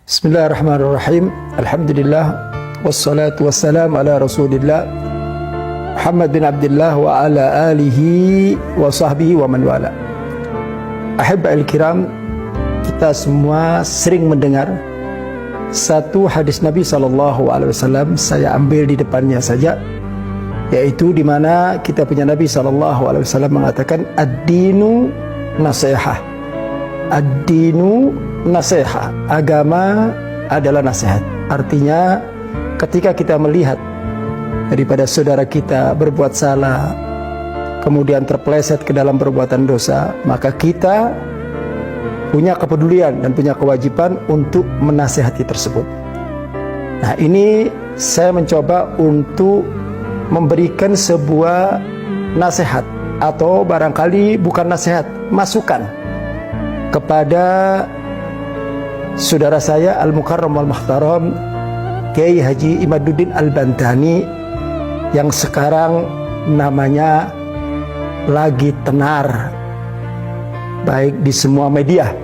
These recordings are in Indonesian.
Bismillahirrahmanirrahim. Alhamdulillah wassalatu wassalamu ala Rasulillah Muhammad bin Abdullah wa ala alihi wa sahbihi wa man wala. Ahibba'il kiram, kita semua sering mendengar satu hadis Nabi SAW. Saya ambil di depannya saja, yaitu di mana kita punya Nabi SAW mengatakan ad-dinu nasihah. Ad-dinu nasihat, agama adalah nasihat. Artinya ketika kita melihat daripada saudara kita berbuat salah, kemudian terpeleset ke dalam perbuatan dosa, maka kita punya kepedulian dan punya kewajiban untuk menasihati tersebut. Nah, ini saya mencoba untuk memberikan sebuah nasihat, atau barangkali bukan nasihat, masukan kepada saudara saya Al-Mukarram Wal-Muhtaram Kiai Haji Imaduddin Al-Bantani, yang sekarang namanya lagi tenar baik di semua media.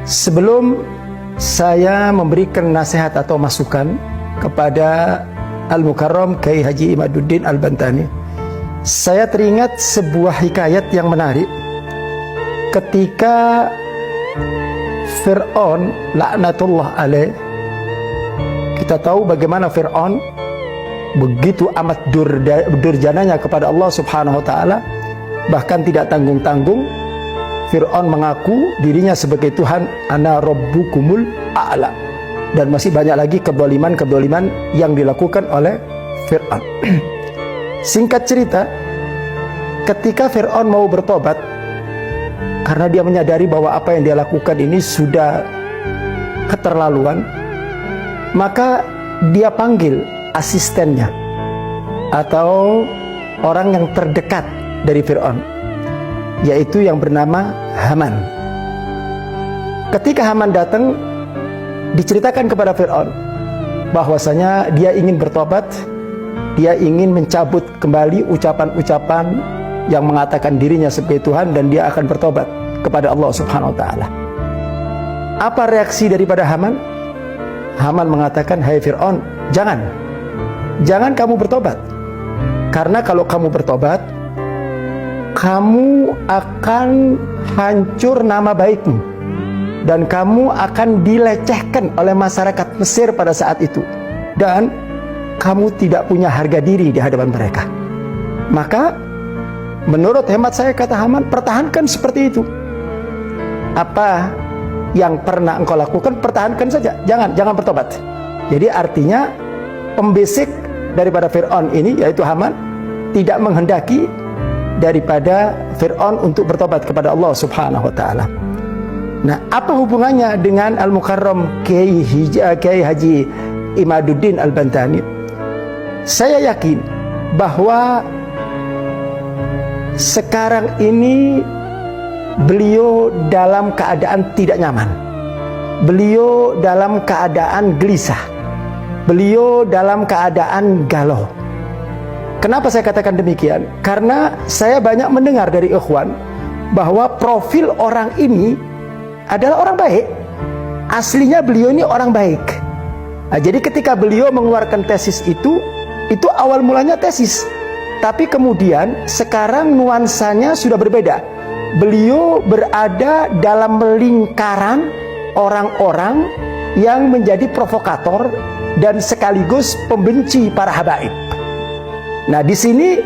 Sebelum saya memberikan nasihat atau masukan kepada Al-Mukarram Kiai Haji Imaduddin Al-Bantani, saya teringat sebuah hikayat yang menarik ketika Fir'aun laknatullah alaih. Kita tahu bagaimana Fir'aun begitu amat durjananya kepada Allah Subhanahu wa ta'ala. Bahkan tidak tanggung-tanggung Fir'aun mengaku dirinya sebagai Tuhan, ana rabbukumul a'la. Dan masih banyak lagi kedoliman-kedoliman yang dilakukan oleh Fir'aun. Singkat cerita, ketika Fir'aun mau bertobat karena dia menyadari bahwa apa yang dia lakukan ini sudah keterlaluan, maka dia panggil asistennya atau orang yang terdekat dari Fir'aun, yaitu yang bernama Haman. Ketika Haman datang, diceritakan kepada Fir'aun bahwasanya dia ingin bertobat, dia ingin mencabut kembali ucapan-ucapan yang mengatakan dirinya sebagai Tuhan, dan dia akan bertobat kepada Allah Subhanahu wa ta'ala. Apa reaksi daripada Haman? Haman mengatakan, hai Fir'aun, jangan kamu bertobat, karena kalau kamu bertobat, kamu akan hancur nama baikmu, dan kamu akan dilecehkan oleh masyarakat Mesir pada saat itu, dan kamu tidak punya harga diri di hadapan mereka. Maka menurut hemat saya, kata Haman, pertahankan seperti itu. Apa yang pernah engkau lakukan, pertahankan saja, jangan bertobat. Jadi artinya pembisik daripada Fir'aun ini, yaitu Haman, tidak menghendaki daripada Fir'aun untuk bertobat kepada Allah Subhanahu wa ta'ala. Nah, apa hubungannya dengan Al-Mukarram Kiai Haji Imaduddin Al-Bantani? Saya yakin bahwa sekarang ini beliau dalam keadaan tidak nyaman, beliau dalam keadaan gelisah, beliau dalam keadaan galau. Kenapa saya katakan demikian? Karena saya banyak mendengar dari ikhwan bahwa profil orang ini adalah orang baik. Aslinya beliau ini orang baik. Nah, jadi ketika beliau mengeluarkan tesis itu awal mulanya tesis, tapi kemudian sekarang nuansanya sudah berbeda. Beliau berada dalam lingkaran orang-orang yang menjadi provokator dan sekaligus pembenci para habaib. Nah, di sini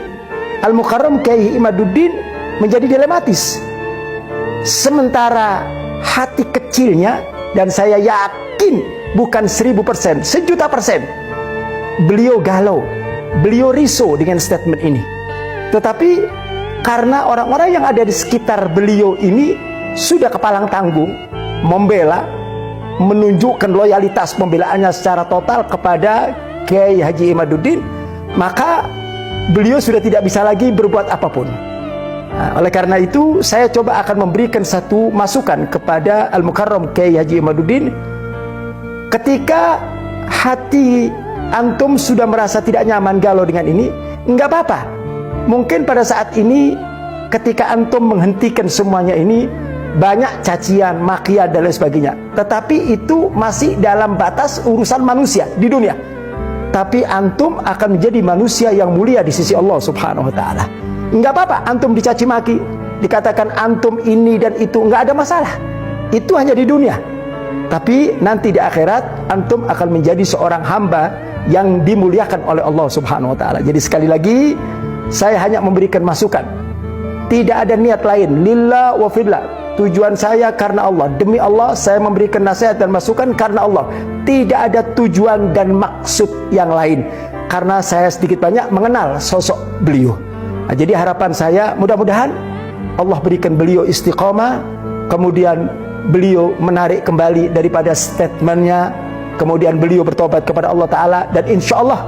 Al-Mukarram Kiai Imaduddin menjadi dilematis. Sementara hati kecilnya, dan saya yakin bukan 1000%, 1.000.000%, beliau galau, beliau risau dengan statement ini. Tetapi karena orang-orang yang ada di sekitar beliau ini sudah kepalang tanggung membela, menunjukkan loyalitas pembelaannya secara total kepada Kiai Haji Imaduddin, maka beliau sudah tidak bisa lagi berbuat apapun. Nah, oleh karena itu saya coba akan memberikan satu masukan kepada Al-Mukarram Kiai Haji Imaduddin. Ketika hati antum sudah merasa tidak nyaman, galau dengan ini, enggak apa-apa. Mungkin pada saat ini ketika antum menghentikan semuanya ini, banyak cacian, makian dan lain sebagainya. Tetapi itu masih dalam batas urusan manusia di dunia. Tapi antum akan menjadi manusia yang mulia di sisi Allah Subhanahu wa taala. Enggak apa-apa antum dicaci maki, dikatakan antum ini dan itu, enggak ada masalah. Itu hanya di dunia. Tapi nanti di akhirat antum akan menjadi seorang hamba yang dimuliakan oleh Allah Subhanahu wa taala. Jadi sekali lagi saya hanya memberikan masukan. Tidak ada niat lain, lillah wa fillah. Tujuan saya karena Allah. Demi Allah saya memberikan nasihat dan masukan karena Allah. Tidak ada tujuan dan maksud yang lain. Karena saya sedikit banyak mengenal sosok beliau. Nah, jadi harapan saya mudah-mudahan Allah berikan beliau istiqomah, kemudian beliau menarik kembali daripada statementnya, kemudian beliau bertobat kepada Allah Ta'ala, dan insya Allah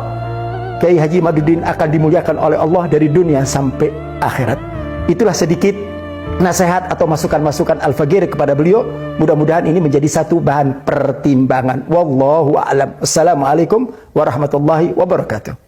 Kiai Haji Imaduddin akan dimuliakan oleh Allah dari dunia sampai akhirat. Itulah sedikit nasihat atau masukan-masukan Al-Fagir kepada beliau. Mudah-mudahan ini menjadi satu bahan pertimbangan. Wallahu a'lam. Assalamualaikum warahmatullahi wabarakatuh.